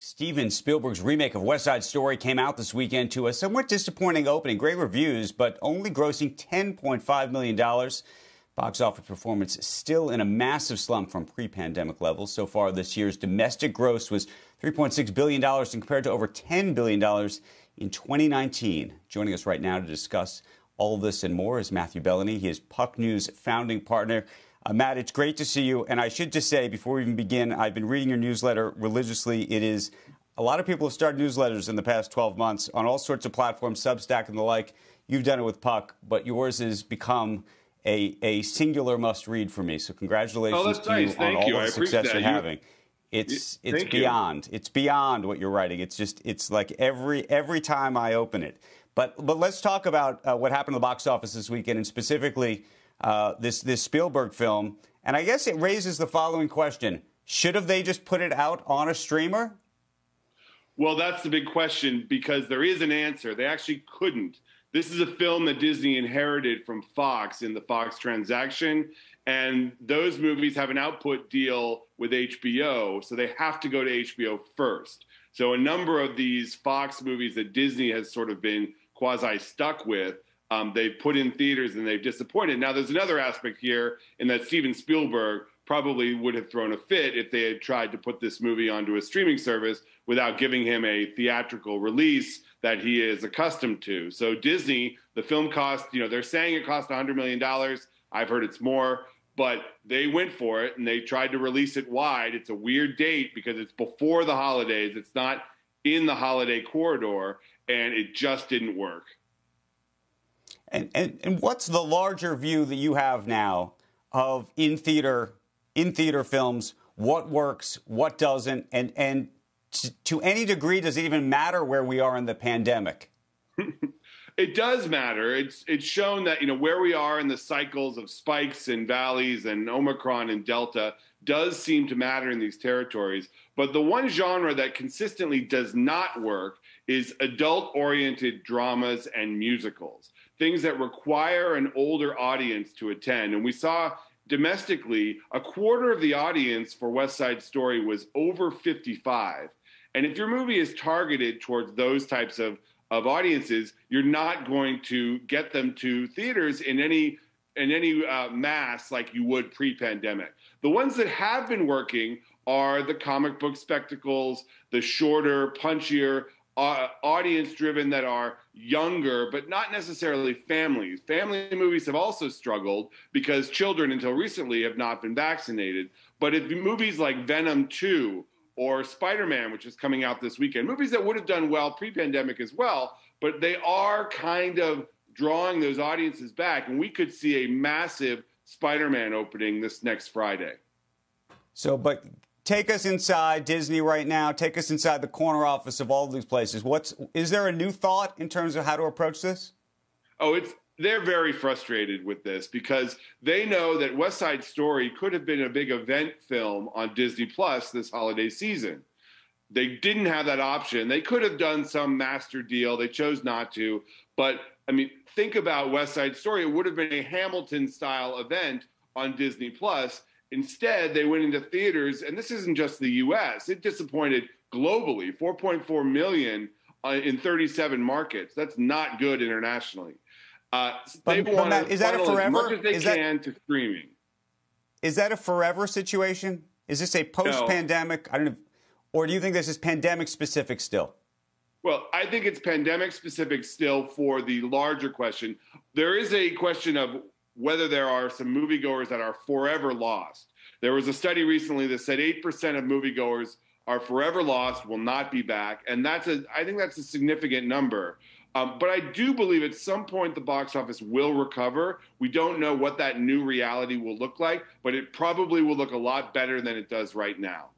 Steven Spielberg's remake of West Side Story came out this weekend to a somewhat disappointing opening. Great reviews, but only grossing $10.5 million. Box office performance still in a massive slump from pre-pandemic levels. So far this year's domestic gross was $3.6 billion and compared to over $10 billion in 2019. Joining us right now to discuss all of this and more is Matthew Belloni. He is Puck News founding partner. Matt, it's great to see you. And I should just say, before we even begin, I've been reading your newsletter religiously. It is a lot of people have started newsletters in the past 12 months on all sorts of platforms, Substack and the like. You've done it with Puck, but yours has become a singular must-read for me. So congratulations to you on all the success you're having. It's beyond what you're writing. It's like every time I open it. But let's talk about what happened to the box office this weekend, and specifically this Spielberg film. And I guess it raises the following question. Should have they just put it out on a streamer? Well, that's the big question, because there is an answer. They actually couldn't. This is a film that Disney inherited from Fox in the Fox transaction, and those movies have an output deal with HBO, so they have to go to HBO first. So a number of these Fox movies that Disney has sort of been quasi-stuck with, they've put in theaters and they've disappointed. Now, there's another aspect here in that Steven Spielberg probably would have thrown a fit if they had tried to put this movie onto a streaming service without giving him a theatrical release that he is accustomed to. So Disney, the film cost, they're saying it cost $100 million. I've heard it's more, but they went for it and they tried to release it wide. It's a weird date because it's before the holidays. It's not in the holiday corridor, and it just didn't work. And what's the larger view that you have now of in theater films? What works, what doesn't, and to any degree, does it even matter where we are in the pandemic? It does matter. It's shown that where we are in the cycles of spikes and valleys and Omicron and Delta does seem to matter in these territories. But the one genre that consistently does not work is adult-oriented dramas and musicals, things that require an older audience to attend. And we saw domestically, a quarter of the audience for West Side Story was over 55. And if your movie is targeted towards those types of audiences, you're not going to get them to theaters in any mass like you would pre-pandemic. The ones that have been working are the comic book spectacles, the shorter, punchier, audience-driven that are younger, but not necessarily families. Family movies have also struggled because children, until recently, have not been vaccinated. But if movies like Venom 2 or Spider-Man, which is coming out this weekend, movies that would have done well pre-pandemic as well, but they are kind of drawing those audiences back, and we could see a massive Spider-Man opening this next Friday. So, but take us inside Disney right now. Take us inside the corner office of all of these places. Is there a new thought in terms of how to approach this? They're very frustrated with this because they know that West Side Story could have been a big event film on Disney Plus this holiday season. They didn't have that option. They could have done some master deal. They chose not to. But, think about West Side Story. It would have been a Hamilton-style event on Disney Plus. Instead, they went into theaters, and this isn't just the U.S. It disappointed globally, 4.4 million in 37 markets. That's not good internationally. They want to funnel as much as they can to streaming. Is that a forever situation? Is this a post-pandemic? I don't know. Or do you think this is pandemic-specific still? Well, I think it's pandemic-specific still for the larger question. There is a question of whether there are some moviegoers that are forever lost. There was a study recently that said 8% of moviegoers are forever lost, will not be back. And I think that's a significant number. But I do believe at some point the box office will recover. We don't know what that new reality will look like, but it probably will look a lot better than it does right now.